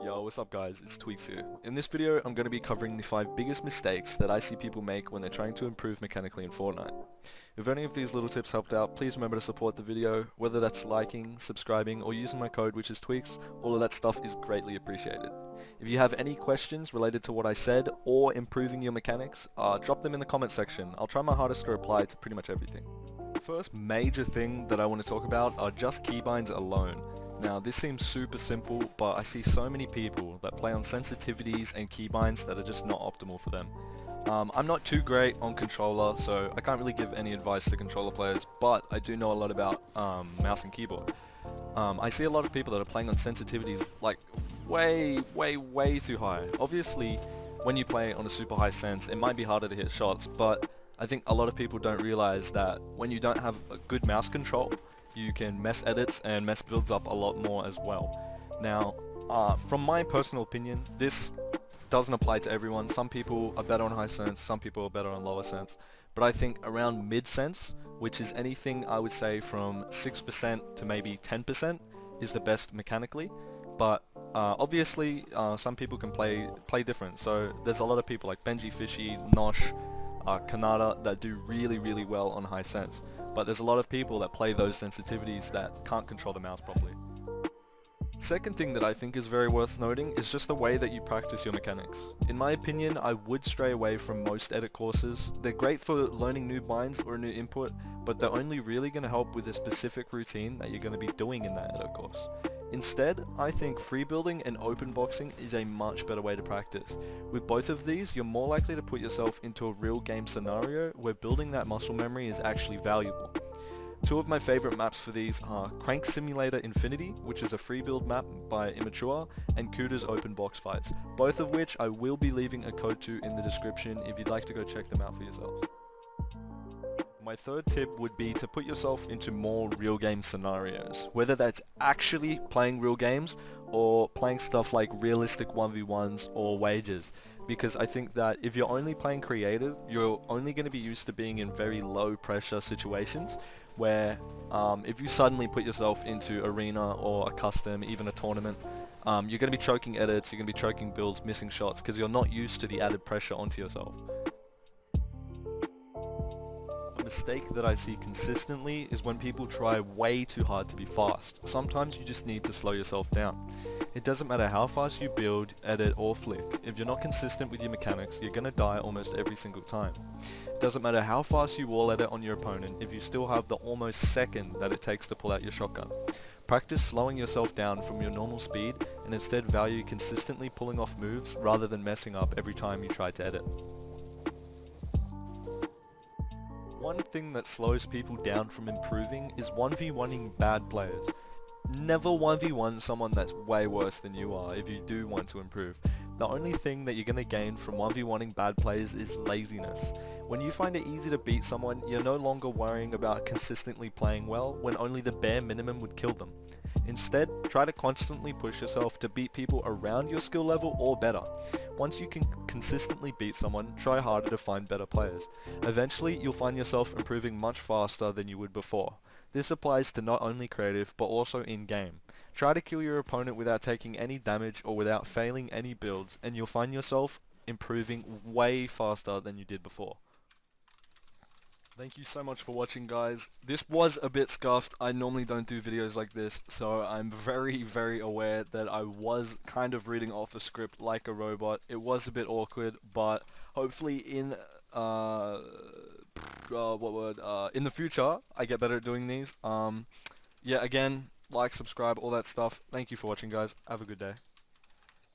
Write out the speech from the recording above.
Yo, what's up guys, it's Tweaks here. In this video, I'm going to be covering the 5 biggest mistakes that I see people make when they're trying to improve mechanically in Fortnite. If any of these little tips helped out, please remember to support the video, whether that's liking, subscribing, or using my code which is Tweaks. All of that stuff is greatly appreciated. If you have any questions related to what I said, or improving your mechanics, drop them in the comment section. I'll try my hardest to reply to pretty much everything. The first major thing that I want to talk about are just keybinds alone. Now this seems super simple, but I see so many people that play on sensitivities and keybinds that are just not optimal for them. I'm not too great on controller, so I can't really give any advice to controller players, but I do know a lot about mouse and keyboard. I see a lot of people that are playing on sensitivities like way too high. Obviously, when you play on a super high sense, it might be harder to hit shots, but I think a lot of people don't realize that when you don't have a good mouse control, you can mess edits and mess builds up a lot more as well. Now, from my personal opinion, this doesn't apply to everyone. Some people are better on high sense, some people are better on lower sense, but I think around mid sense, which is anything I would say from 6% to maybe 10%, is the best mechanically. But obviously, some people can play different. So there's a lot of people like Benji Fishy, Nosh, Kanata that do really well on high sense. But there's a lot of people that play those sensitivities that can't control the mouse properly. Second thing that I think is very worth noting is just the way that you practice your mechanics. In my opinion, I would stray away from most edit courses. They're great for learning new binds or a new input, but they're only really going to help with a specific routine that you're going to be doing in that edit course. Instead, I think free building and open boxing is a much better way to practice. With both of these, you're more likely to put yourself into a real game scenario where building that muscle memory is actually valuable. Two of my favorite maps for these are Crank Simulator Infinity, which is a free build map by Immature, and Kuda's open box fights, both of which I will be leaving a code to in the description if you'd like to go check them out for yourselves. My third tip would be to put yourself into more real game scenarios, whether that's actually playing real games or playing stuff like realistic 1v1s or wages, because I think that if you're only playing creative, you're only going to be used to being in very low pressure situations where if you suddenly put yourself into arena or a custom, even a tournament, you're going to be choking edits, you're going to be choking builds, missing shots, because you're not used to the added pressure onto yourself. A mistake that I see consistently is when people try way too hard to be fast. Sometimes you just need to slow yourself down. It doesn't matter how fast you build, edit or flick. If you're not consistent with your mechanics, you're gonna die almost every single time. It doesn't matter how fast you wall edit on your opponent if you still have the almost second that it takes to pull out your shotgun. Practice slowing yourself down from your normal speed and instead value consistently pulling off moves rather than messing up every time you try to edit. One thing that slows people down from improving is 1v1ing bad players. Never 1v1 someone that's way worse than you are if you do want to improve. The only thing that you're going to gain from 1v1ing bad players is laziness. When you find it easy to beat someone, you're no longer worrying about consistently playing well when only the bare minimum would kill them. Instead, try to constantly push yourself to beat people around your skill level or better. Once you can consistently beat someone, try harder to find better players. Eventually, you'll find yourself improving much faster than you would before. This applies to not only creative, but also in-game. Try to kill your opponent without taking any damage or without failing any builds, and you'll find yourself improving way faster than you did before. Thank you so much for watching, guys. This was a bit scuffed. I normally don't do videos like this, so I'm very aware that I was kind of reading off a script like a robot. It was a bit awkward, but hopefully in in the future I get better at doing these. Yeah, again, like, subscribe, all that stuff. Thank you for watching, guys. Have a good day.